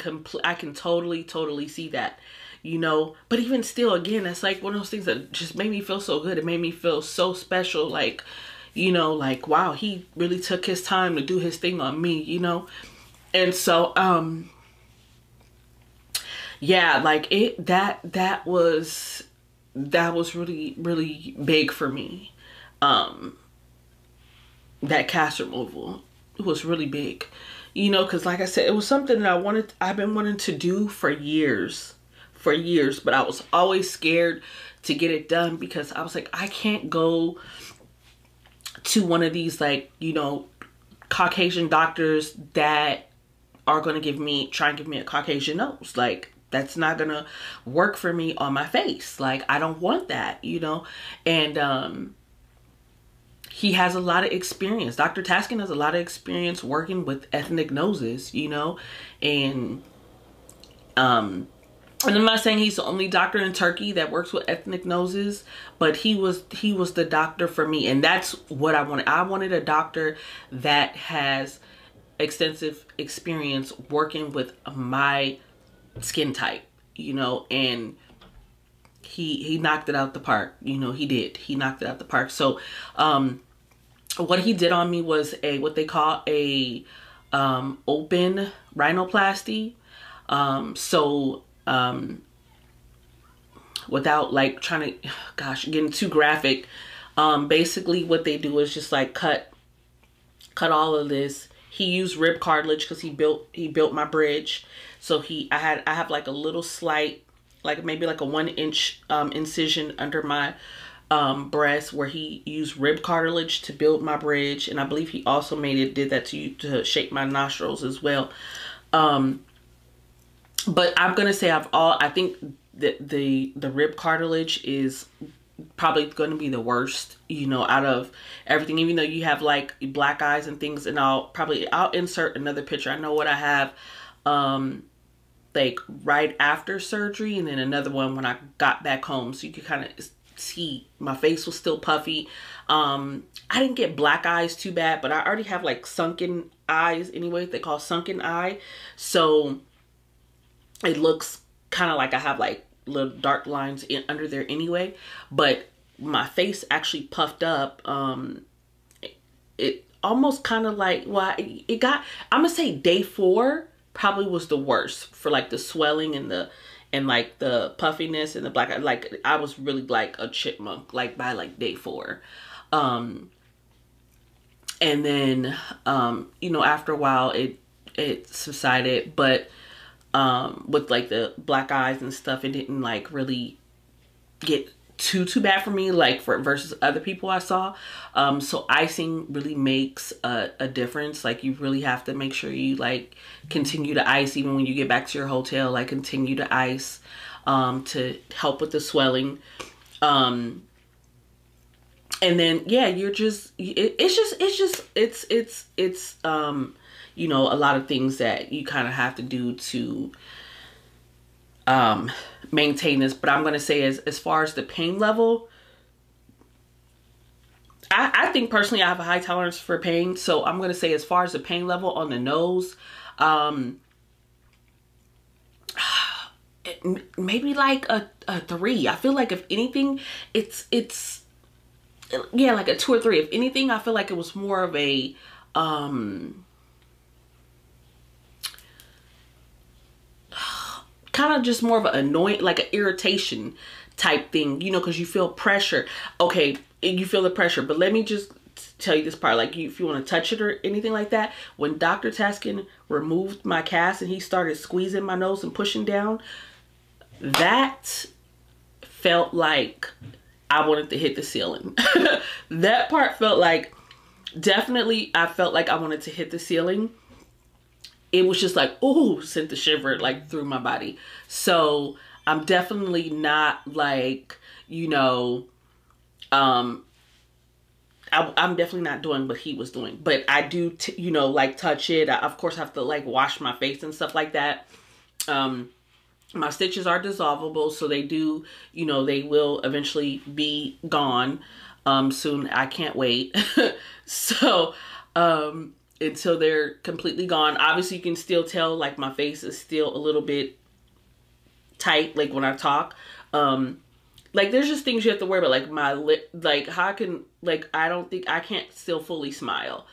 totally see that, you know. But even still, again, it's like one of those things that just made me feel so good. It made me feel so special. Like, you know, like, wow, he really took his time to do his thing on me, you know. And so yeah, like that was really, really big for me. That cast removal, it was really big, you know, because like I said, it was something that I've been wanting to do for years, but I was always scared to get it done because I was like, I can't go to one of these, like, you know, Caucasian doctors that are going to try and give me a Caucasian nose. Like, that's not going to work for me on my face. Like, I don't want that, you know. And he has a lot of experience. Dr. Taskin has a lot of experience working with ethnic noses, you know. And I'm not saying he's the only doctor in Turkey that works with ethnic noses, but he was the doctor for me. And that's what I wanted. I wanted a doctor that has extensive experience working with my skin type, you know, and he knocked it out the park. You know, he knocked it out the park. So what he did on me was what they call a open rhinoplasty. Without like trying to, gosh, getting too graphic, basically what they do is just like cut all of this. He used rib cartilage because he built my bridge. So I have like a little slight, like maybe like a 1-inch incision under my breast where he used rib cartilage to build my bridge, and I believe he also did that to shape my nostrils as well. But I'm gonna say I think that the rib cartilage is probably going to be the worst, you know, out of everything, even though you have like black eyes and things. And I'll insert another picture. I know what I have like right after surgery, and then another one when I got back home, so you could kind of see my face was still puffy. I didn't get black eyes too bad, but I already have like sunken eyes anyway. They call sunken eye, so it looks kind of like I have like little dark lines under there anyway. But my face actually puffed up. It almost kind of like, well, it got, I'm gonna say day 4 probably was the worst for like the swelling and like the puffiness and the black eye. Like I was really like a chipmunk like by like day 4. And then you know, after a while it subsided, but with like the black eyes and stuff, it didn't like really get too bad for me, like for versus other people I saw. So icing really makes a difference. Like you really have to make sure you like continue to ice even when you get back to your hotel. Like continue to ice to help with the swelling. And then yeah, you're just it's you know, a lot of things that you kind of have to do to maintain this. But I'm gonna say as far as the pain level, I think personally I have a high tolerance for pain, so I'm gonna say as far as the pain level on the nose, maybe like a 3. I feel like if anything, it's yeah, like a 2 or 3. If anything, I feel like it was more of a kind of just more of an annoying, like an irritation type thing, you know, because you feel pressure. Okay, you feel the pressure, but let me just tell you this part. Like, if you want to touch it or anything like that, when Dr. Taskin removed my cast and he started squeezing my nose and pushing down, that felt like I wanted to hit the ceiling. That part felt like, definitely, I felt like I wanted to hit the ceiling. It was just like, ooh, sent the shiver like through my body. So I'm definitely not like, you know, I'm definitely not doing what he was doing, but I do, you know, like touch it. I, of course, have to like wash my face and stuff like that. My stitches are dissolvable, so they do, you know, they will eventually be gone soon. I can't wait. So, until they're completely gone. Obviously, you can still tell like my face is still a little bit tight, like when I talk. Like there's just things you have to worry about, like my lip, like how I can, like I don't think I can't still fully smile.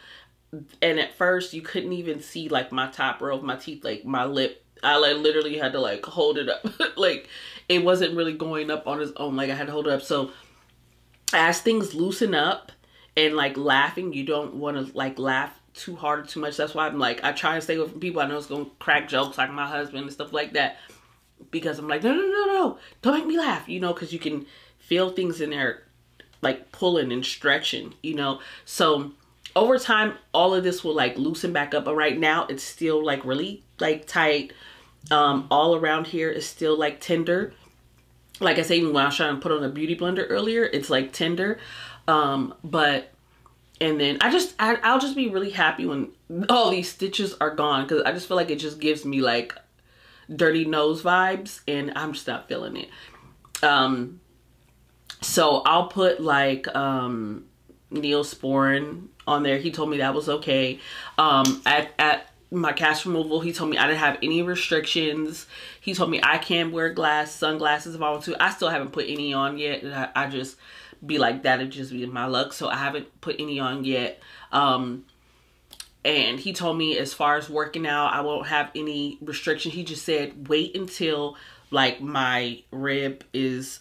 And at first you couldn't even see like my top row of my teeth, like my lip. I like literally had to like hold it up. Like it wasn't really going up on its own. Like I had to hold it up. So as things loosen up and like laughing, you don't want to like laugh too hard or too much. That's why I'm like, I try to stay away from people I know it's gonna crack jokes, like my husband and stuff like that, because I'm like, no, don't make me laugh, you know, because you can feel things in there like pulling and stretching, you know. So over time all of this will like loosen back up, but right now it's still like really like tight. All around here is still like tender. Like I said, even when I was trying to put on a beauty blender earlier, it's like tender. But and then I'll just be really happy when all these stitches are gone, because I just feel like it just gives me like dirty nose vibes and I'm just not feeling it. So I'll put like Neosporin on there. He told me that was okay. At my cast removal, he told me I didn't have any restrictions. He told me I can wear sunglasses if I want to. I still haven't put any on yet. I just be like that, it just be my luck, so I haven't put any on yet. And he told me as far as working out, I won't have any restriction. He just said wait until like my rib is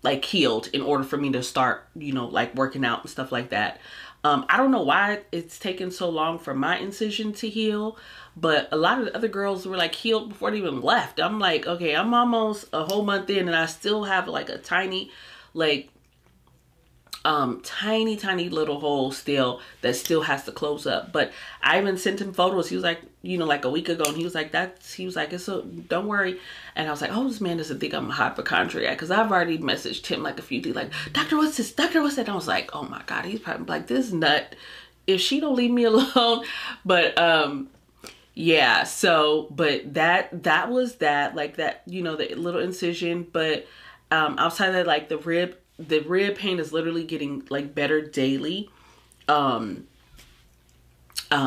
like healed in order for me to start, you know, like working out and stuff like that. I don't know why it's taken so long for my incision to heal, but a lot of the other girls were like healed before they even left. I'm like, okay, I'm almost a whole month in and I still have like a tiny, like tiny little hole still that still has to close up. But I even sent him photos. He was like, you know, like a week ago, and he was like, it's so, don't worry. And I was like, oh, this man doesn't think I'm a hypochondriac, because I've already messaged him like a few days, like, doctor, what's this? Doctor, what's that? And I was like, oh my God, he's probably like, this nut, if she don't leave me alone. But yeah, so but that was that, like that, you know, the little incision. But outside of that, like the rib pain is literally getting like better daily.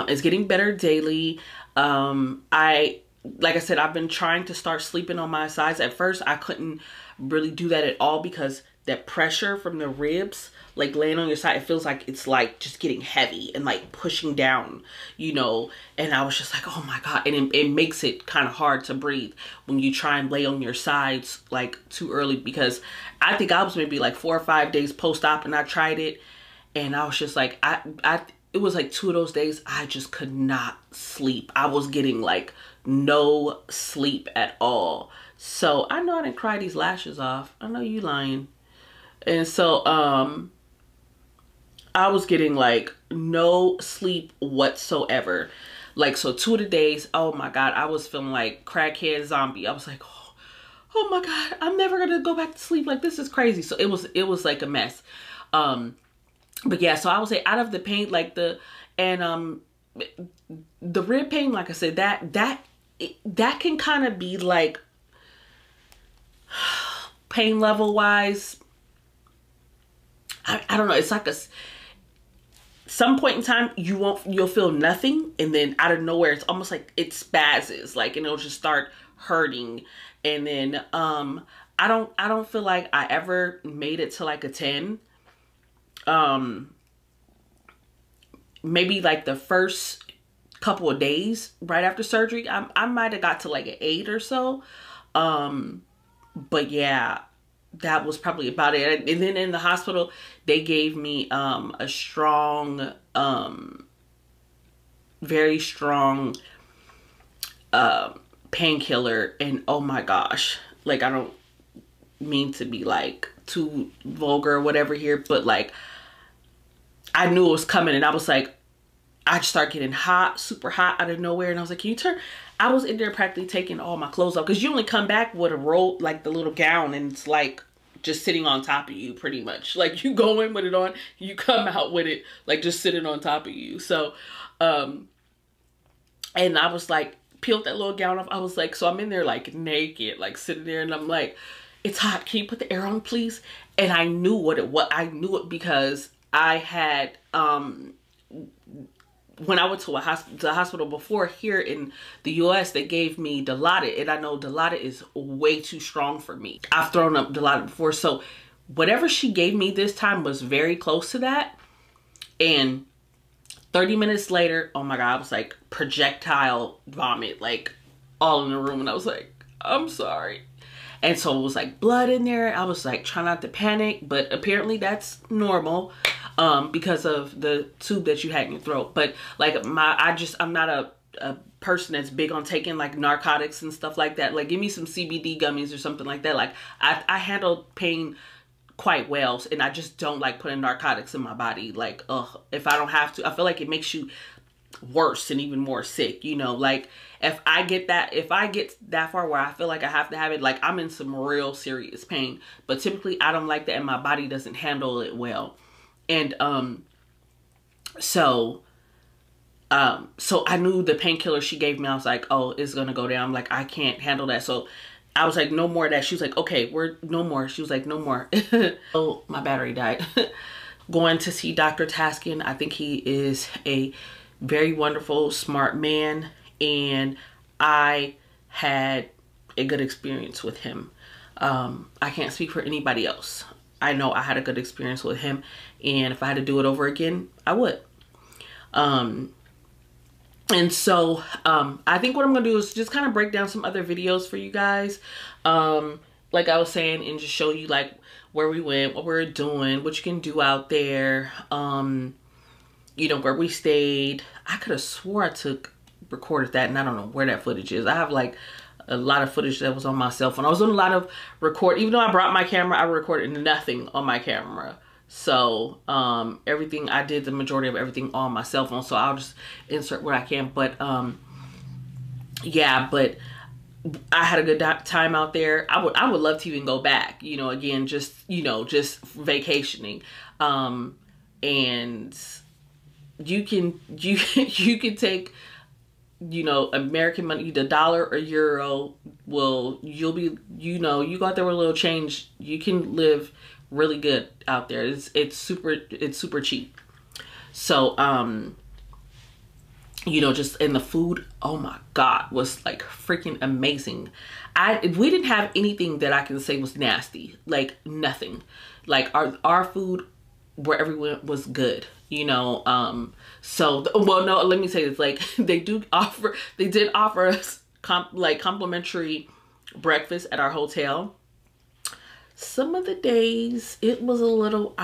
It's getting better daily. Like I said, I've been trying to start sleeping on my sides. At first I couldn't really do that at all, because that pressure from the ribs, like laying on your side, it feels like it's like just getting heavy and like pushing down, you know. And I was just like, oh my God. And it makes it kind of hard to breathe when you try and lay on your sides like too early, because I think I was maybe like 4 or 5 days post-op and I tried it, and I was just like, it was like 2 of those days I just could not sleep. I was getting like no sleep at all. So I know I didn't cry these lashes off. I know you lying. And so I was getting like no sleep whatsoever. Like, so 2 of the days, oh my God, I was feeling like crackhead zombie. I was like, oh my God, I'm never gonna go back to sleep. Like, this is crazy. So it was like a mess. But yeah, so I would say out of the pain, like the rib pain, like I said, that can kind of be like pain level wise. I don't know. It's like some point in time you'll feel nothing, and then out of nowhere it's almost like it spazzes, like, and it'll just start hurting. And then I don't feel like I ever made it to like a 10. Maybe like the first couple of days right after surgery, I might have got to like an 8 or so. But yeah, that was probably about it. And then in the hospital, they gave me a strong, very strong painkiller. And oh my gosh, like, I don't mean to be like too vulgar or whatever here, but like, I knew it was coming, and I was like, I just started getting hot, super hot out of nowhere. And I was like, can you turn? I was in there practically taking all my clothes off, because you only come back with a roll, like the little gown, and it's like just sitting on top of you pretty much. Like, you go in with it on, you come out with it like just sitting on top of you. So, and I was like, peeled that little gown off. I was like, so I'm in there like naked, like sitting there, and I'm like, it's hot. Can you put the air on, please? And I knew what I knew it because I had, when I went to the hospital before here in the US, they gave me Dilaudid, and I know Dilaudid is way too strong for me. I've thrown up Dilaudid before, so whatever she gave me this time was very close to that. And 30 minutes later, oh my God, I was like projectile vomit, like all in the room, and I was like, I'm sorry. And so it was like blood in there. I was like trying not to panic, but apparently that's normal. Because of the tube that you had in your throat. But like I'm not a person that's big on taking like narcotics and stuff like that. Like, give me some CBD gummies or something like that. Like, I handle pain quite well, and I just don't like putting narcotics in my body. Like, if I don't have to, I feel like it makes you worse and even more sick, you know. Like, if I get that far where I feel like I have to have it, like, I'm in some real serious pain. But typically I don't like that, and my body doesn't handle it well. And so I knew the painkiller she gave me, I was like, oh, it's gonna go down. I'm like, I can't handle that. So I was like, no more of that. She was like, okay, we're no more. She was like, no more. Oh, my battery died. Going to see Dr. Taskin. I think he is a very wonderful, smart man, and I had a good experience with him. I can't speak for anybody else. I know I had a good experience with him, and if I had to do it over again, I would. And so I think what I'm gonna do is just kind of break down some other videos for you guys, like I was saying, and just show you like where we went, what we're doing, what you can do out there, you know, where we stayed. I could have swore I recorded that, and I don't know where that footage is. I have like a lot of footage that was on my cell phone. I was doing a lot of even though I brought my camera, I recorded nothing on my camera. So everything I did, the majority of everything on my cell phone. So I'll just insert what I can. But yeah, but I had a good time out there. I would love to even go back, you know, again, just, you know, just vacationing. And you can take, you know, American money, the dollar or euro you'll be, you know, you go out there with a little change, you can live really good out there. It's super cheap. So you know, just in the food, oh my God, was like freaking amazing. We didn't have anything that I can say was nasty, like nothing. Like our food wherever we went was good, you know. Well, no, let me say this, like they did offer us complimentary breakfast at our hotel. Some of the days it was a little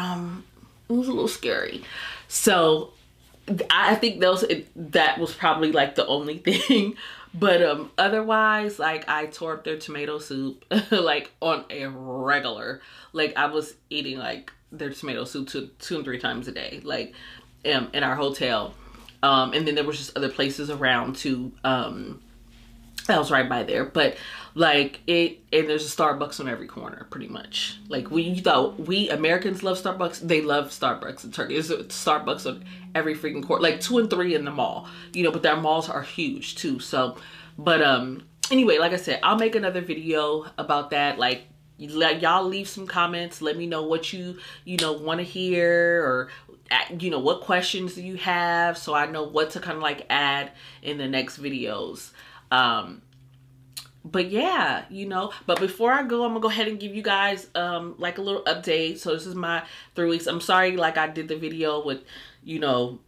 scary. So I think that was probably like the only thing. But otherwise, like, I tore up their tomato soup like on a regular. Like, I was eating like their tomato soup two and three times a day, like in our hotel. And then there was just other places around too. That was right by there, but like and there's a Starbucks on every corner, pretty much. Like, we Americans love Starbucks, they love Starbucks in Turkey. There's a Starbucks on every freaking corner, like 2 and 3 in the mall, you know, but their malls are huge too. So, but anyway, like I said, I'll make another video about that. Like, y'all leave some comments, let me know what you know want to hear, or you know, what questions do you have, so I know what to kind of like add in the next videos. But yeah, you know, but before I go, I'm gonna go ahead and give you guys like a little update. So this is my 3 weeks. I'm sorry, like, I did the video with, you know,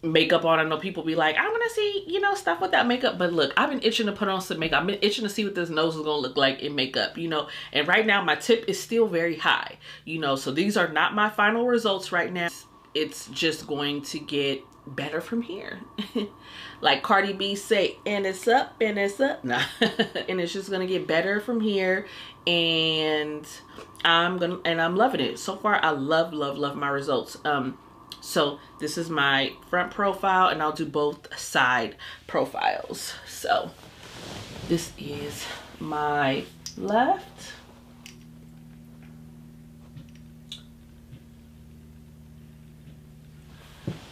makeup on. I know people be like, I want to see, you know, stuff without makeup, but look, I've been itching to put on some makeup. I've been itching to see what this nose is gonna look like in makeup, you know, and right now my tip is still very high, you know, so these are not my final results right now. It's just going to get better from here. Like Cardi B say, and it's up and it's up. Nah. And it's just gonna get better from here, and I'm loving it so far. I love my results. So this is my front profile, and I'll do both side profiles. So this is my left,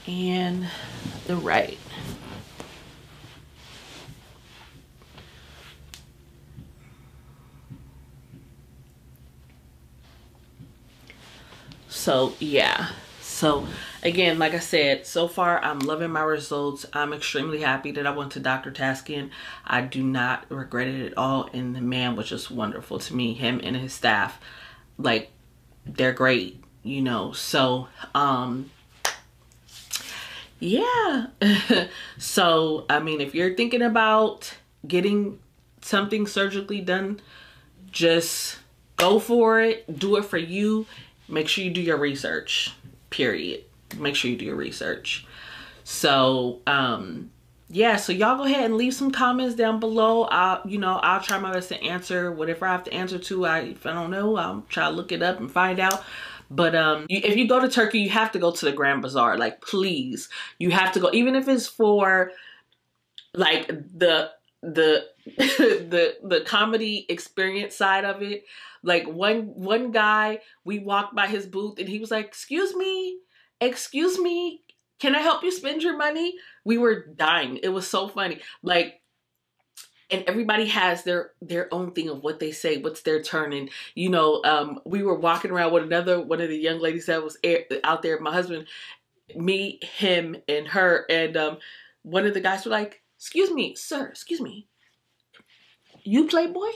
and the right. So yeah, so again, like I said, so far I'm loving my results. I'm extremely happy that I went to Dr. Taskin. I do not regret it at all, and the man was just wonderful to me. Him and his staff, like, they're great, you know. So yeah. So I mean, if you're thinking about getting something surgically done, just go for it. Do it for you. Make sure you do your research, period. Make sure you do your research. So yeah, so y'all go ahead and leave some comments down below. I'll try my best to answer whatever I have to answer to. If I don't know, I'll try to look it up and find out. But if you go to Turkey, you have to go to the Grand Bazaar. Like, please, you have to go, even if it's for like the comedy experience side of it. Like, one guy, we walked by his booth and he was like, excuse me, can I help you spend your money? We were dying. It was so funny. Like, and everybody has their own thing of what they say, what's their turn. And, you know, we were walking around with one of the young ladies that was out there, my husband, me, him, and her. And one of the guys were like, excuse me, sir, excuse me, you Playboy?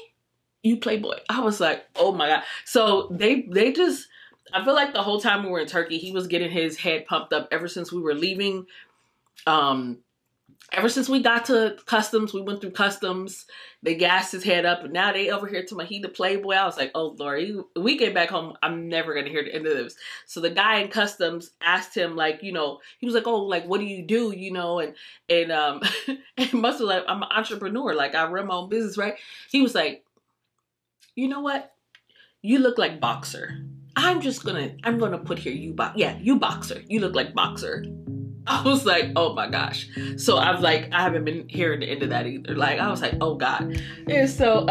You Playboy? I was like, oh my God. So they just, I feel like the whole time we were in Turkey, he was getting his head pumped up ever since we were leaving. Ever since we got to customs, we went through customs, they gassed his head up, and now they over here to my, he the Playboy. I was like, oh Lord, we get back home, I'm never going to hear the end of this. So the guy in customs asked him, like, you know, he was like, oh, like, what do you do? You know, and must have like, I'm an entrepreneur, like, I run my own business, right? He was like, you know what? You look like Boxer. I'm gonna put here, you Boxer. You look like Boxer. I was like, oh my gosh. So I was like, I haven't been hearing the end of that either. Like, I was like, oh God. And so,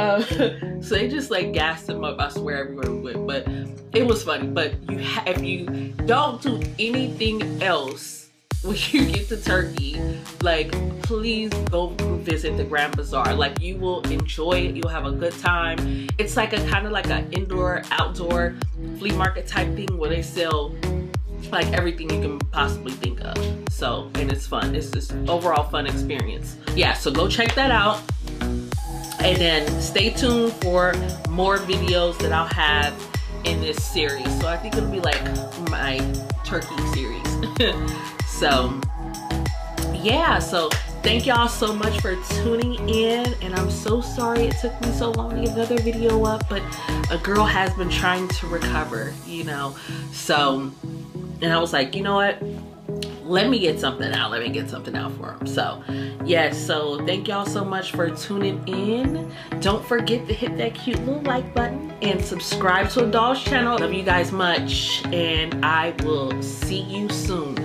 so they just like gassed him up, I swear, everywhere we went. But it was funny. But if you don't do anything else when you get to Turkey, like, please go visit the Grand Bazaar. Like, you will enjoy it. You'll have a good time. It's like a kind of like an indoor, outdoor flea market type thing where they sell like everything you can possibly think of. So, and it's fun. It's just overall fun experience. Yeah, so go check that out. And then stay tuned for more videos that I'll have in this series. So I think it'll be like my Turkey series. So yeah, so thank y'all so much for tuning in, and I'm so sorry it took me so long to get another video up, but a girl has been trying to recover, you know. So, and I was like, you know what, let me get something out. Let me get something out for him. So yes, so thank y'all so much for tuning in. Don't forget to hit that cute little like button and subscribe to a doll's channel. Love you guys much, and I will see you soon.